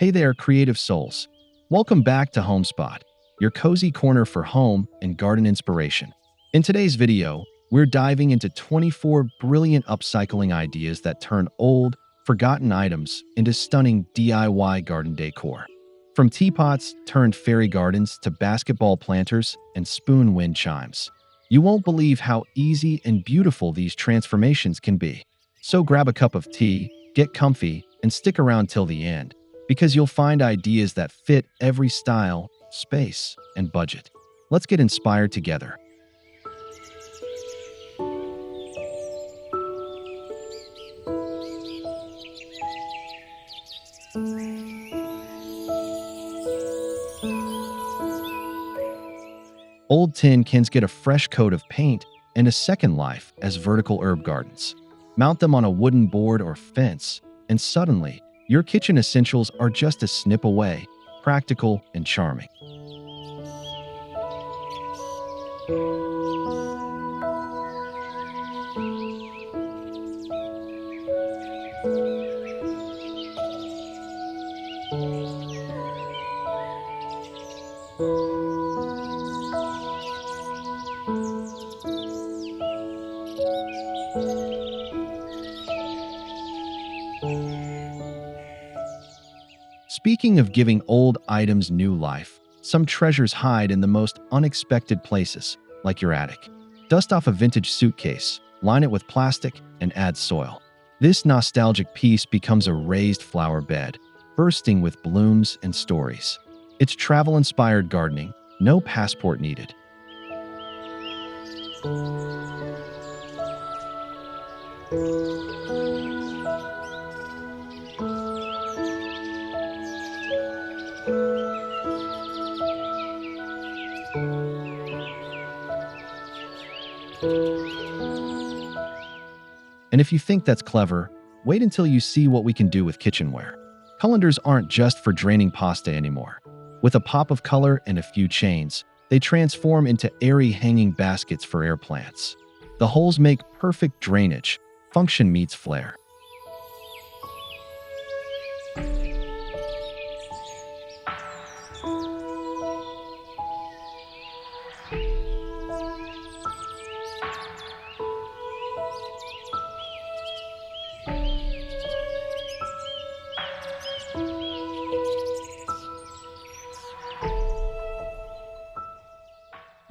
Hey there, creative souls. Welcome back to Homespot, your cozy corner for home and garden inspiration. In today's video, we're diving into 24 brilliant upcycling ideas that turn old, forgotten items into stunning DIY garden decor. From teapots turned fairy gardens to basketball planters and spoon wind chimes. You won't believe how easy and beautiful these transformations can be. So grab a cup of tea, get comfy, and stick around till the end, because you'll find ideas that fit every style, space, and budget. Let's get inspired together. Old tin cans get a fresh coat of paint and a second life as vertical herb gardens. Mount them on a wooden board or fence, and suddenly, your kitchen essentials are just a snip away, practical and charming. Speaking of giving old items new life, some treasures hide in the most unexpected places, like your attic. Dust off a vintage suitcase, line it with plastic, and add soil. This nostalgic piece becomes a raised flower bed, bursting with blooms and stories. It's travel-inspired gardening, no passport needed. And if you think that's clever, wait until you see what we can do with kitchenware. Colanders aren't just for draining pasta anymore. With a pop of color and a few chains, they transform into airy hanging baskets for air plants. The holes make perfect drainage. Function meets flair.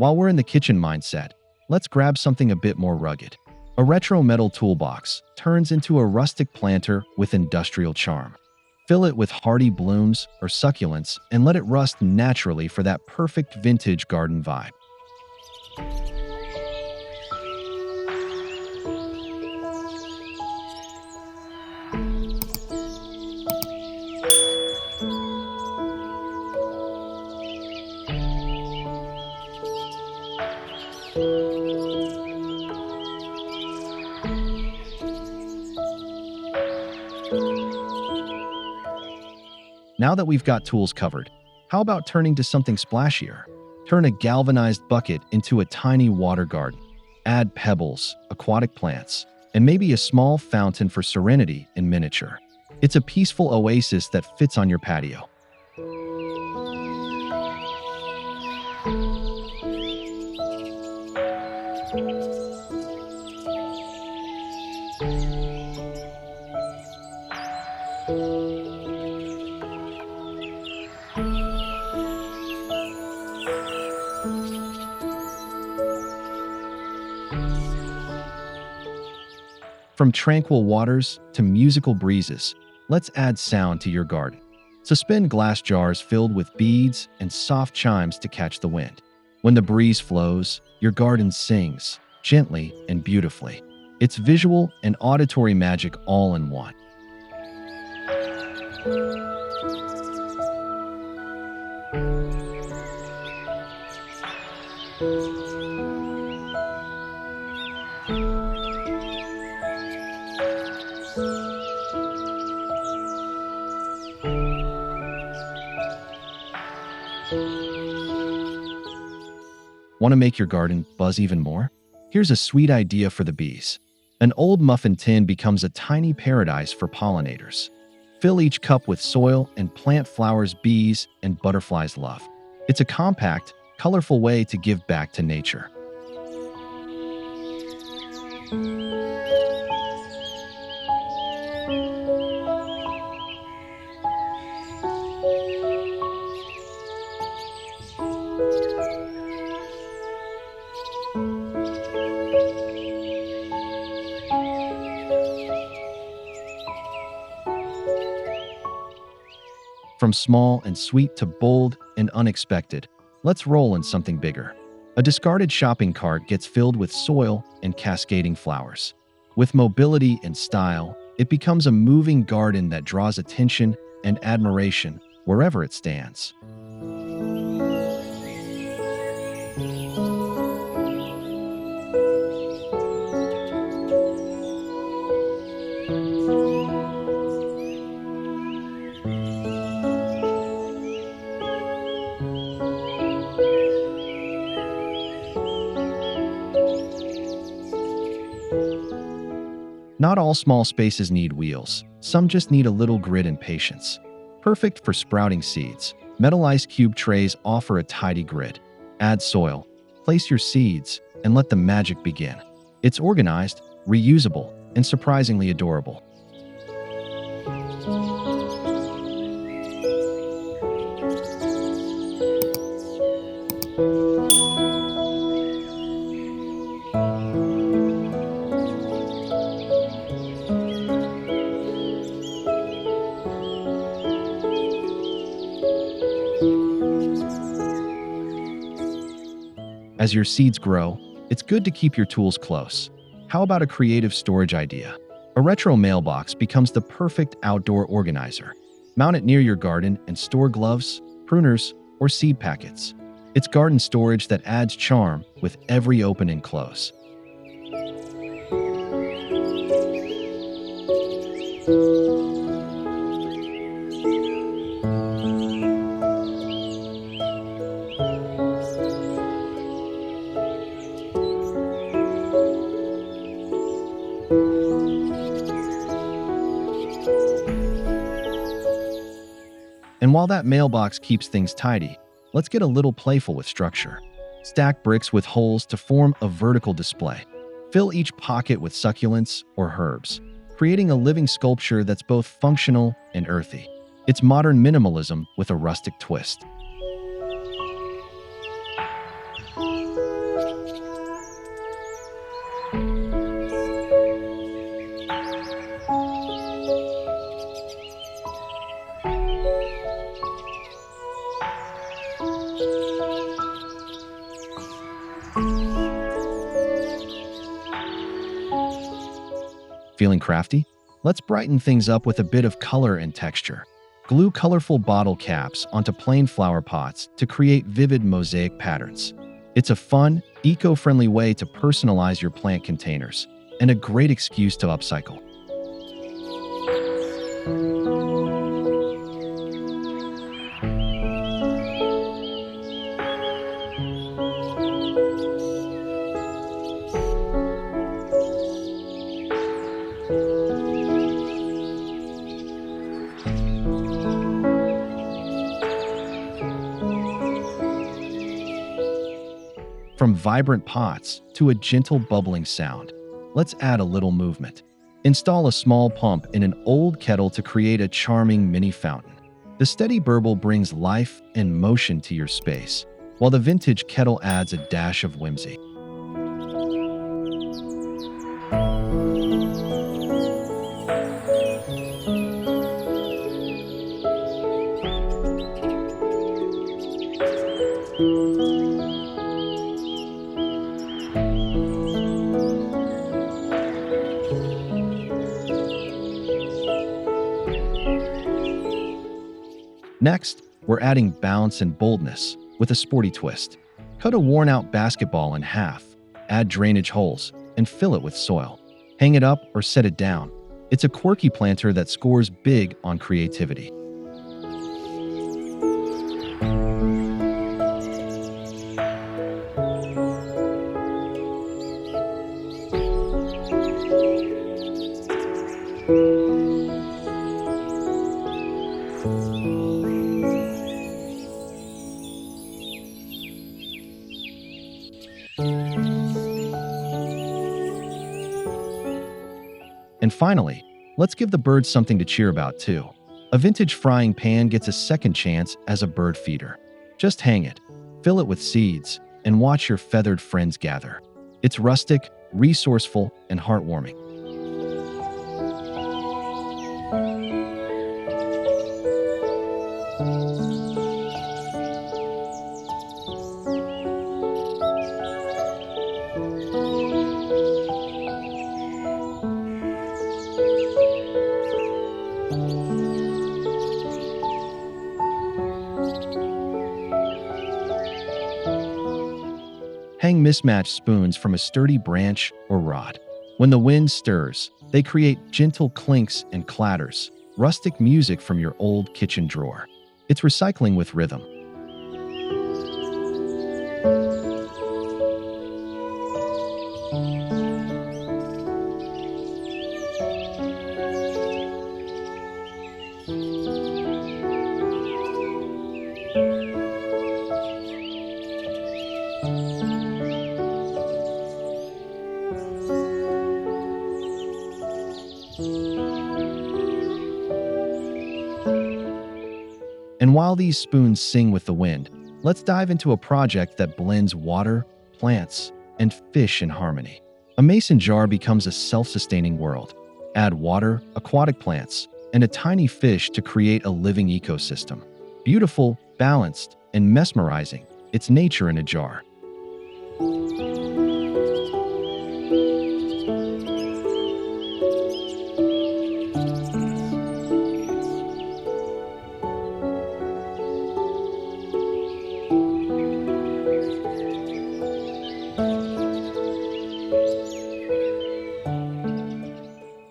While we're in the kitchen mindset, let's grab something a bit more rugged. A retro metal toolbox turns into a rustic planter with industrial charm. Fill it with hardy blooms or succulents and let it rust naturally for that perfect vintage garden vibe. Now that we've got tools covered, how about turning to something splashier? Turn a galvanized bucket into a tiny water garden. Add pebbles, aquatic plants, and maybe a small fountain for serenity in miniature. It's a peaceful oasis that fits on your patio. From tranquil waters to musical breezes, let's add sound to your garden. Suspend glass jars filled with beads and soft chimes to catch the wind. When the breeze flows, your garden sings, gently and beautifully. It's visual and auditory magic all in one. Want to make your garden buzz even more? Here's a sweet idea for the bees. An old muffin tin becomes a tiny paradise for pollinators. Fill each cup with soil and plant flowers bees and butterflies love. It's a compact, colorful way to give back to nature. From small and sweet to bold and unexpected, let's roll in something bigger. A discarded shopping cart gets filled with soil and cascading flowers. With mobility and style, it becomes a moving garden that draws attention and admiration wherever it stands. Not all small spaces need wheels. Some just need a little grit and patience. Perfect for sprouting seeds, metallized cube trays offer a tidy grid. Add soil, place your seeds, and let the magic begin. It's organized, reusable, and surprisingly adorable. As your seeds grow, it's good to keep your tools close. How about a creative storage idea? A retro mailbox becomes the perfect outdoor organizer. Mount it near your garden and store gloves, pruners, or seed packets. It's garden storage that adds charm with every open and close. And while that mailbox keeps things tidy, let's get a little playful with structure. Stack bricks with holes to form a vertical display. Fill each pocket with succulents or herbs, creating a living sculpture that's both functional and earthy. It's modern minimalism with a rustic twist. Feeling crafty? Let's brighten things up with a bit of color and texture. Glue colorful bottle caps onto plain flower pots to create vivid mosaic patterns. It's a fun, eco-friendly way to personalize your plant containers, and a great excuse to upcycle. From vibrant pots to a gentle bubbling sound, let's add a little movement. Install a small pump in an old kettle to create a charming mini fountain. The steady burble brings life and motion to your space, while the vintage kettle adds a dash of whimsy. Next, we're adding bounce and boldness with a sporty twist. Cut a worn-out basketball in half, add drainage holes, and fill it with soil. Hang it up or set it down. It's a quirky planter that scores big on creativity. And finally, let's give the birds something to cheer about too. A vintage frying pan gets a second chance as a bird feeder. Just hang it, fill it with seeds, and watch your feathered friends gather. It's rustic, resourceful, and heartwarming. Hang mismatched spoons from a sturdy branch or rod. When the wind stirs, they create gentle clinks and clatters, rustic music from your old kitchen drawer. It's recycling with rhythm. And while these spoons sing with the wind, let's dive into a project that blends water, plants, and fish in harmony. A mason jar becomes a self-sustaining world. Add water, aquatic plants, and a tiny fish to create a living ecosystem. Beautiful, balanced, and mesmerizing, it's nature in a jar.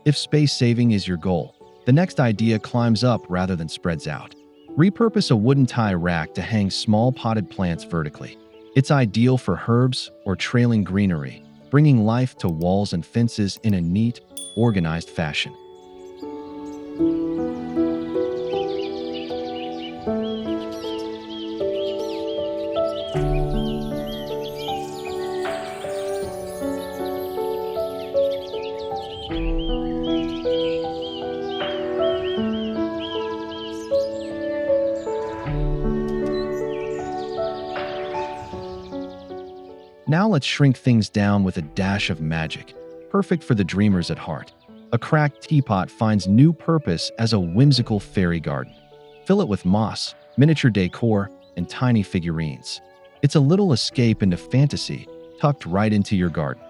If space saving is your goal, the next idea climbs up rather than spreads out. Repurpose a wooden tie rack to hang small potted plants vertically. It's ideal for herbs or trailing greenery, bringing life to walls and fences in a neat, organized fashion. Now let's shrink things down with a dash of magic, perfect for the dreamers at heart. A cracked teapot finds new purpose as a whimsical fairy garden. Fill it with moss, miniature decor, and tiny figurines. It's a little escape into fantasy, tucked right into your garden.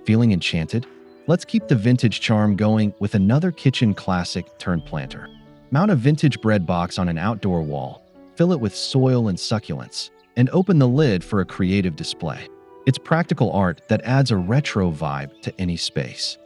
Feeling enchanted? Let's keep the vintage charm going with another kitchen classic turned planter. Mount a vintage bread box on an outdoor wall, fill it with soil and succulents, and open the lid for a creative display. It's practical art that adds a retro vibe to any space.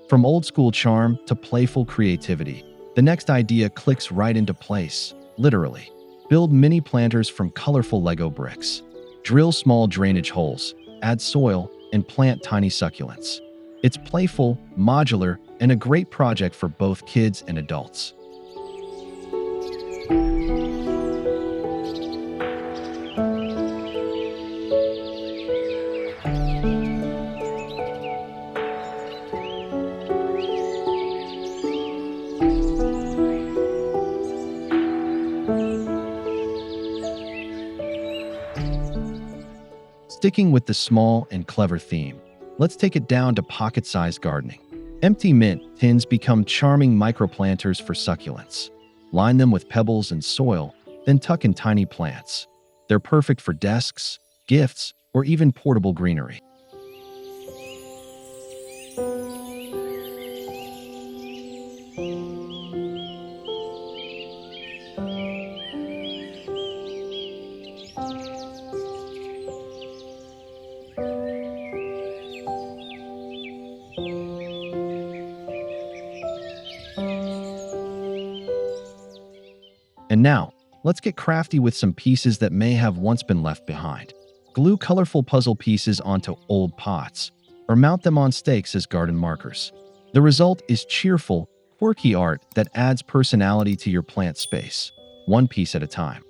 From old-school charm to playful creativity, the next idea clicks right into place, literally. Build mini planters from colorful Lego bricks. Drill small drainage holes, add soil, and plant tiny succulents. It's playful, modular, and a great project for both kids and adults. Sticking with the small and clever theme, let's take it down to pocket-sized gardening. Empty mint tins become charming microplanters for succulents. Line them with pebbles and soil, then tuck in tiny plants. They're perfect for desks, gifts, or even portable greenery. And now, let's get crafty with some pieces that may have once been left behind. Glue colorful puzzle pieces onto old pots, or mount them on stakes as garden markers. The result is cheerful, quirky art that adds personality to your plant space, one piece at a time.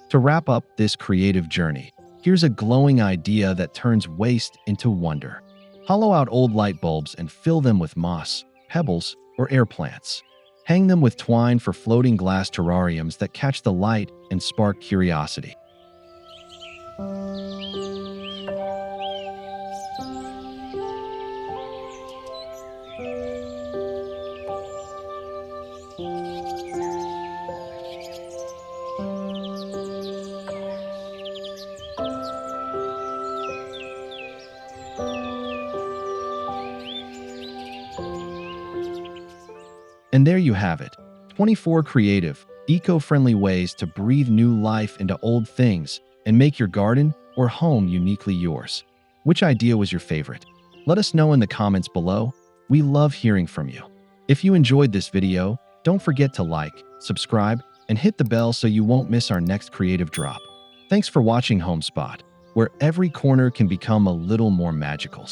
To wrap up this creative journey, here's a glowing idea that turns waste into wonder. Hollow out old light bulbs and fill them with moss, pebbles, or air plants. Hang them with twine for floating glass terrariums that catch the light and spark curiosity. And there you have it, 24 creative, eco-friendly ways to breathe new life into old things and make your garden or home uniquely yours. Which idea was your favorite? Let us know in the comments below. We love hearing from you. If you enjoyed this video, don't forget to like, subscribe, and hit the bell so you won't miss our next creative drop. Thanks for watching Homespot, where every corner can become a little more magical.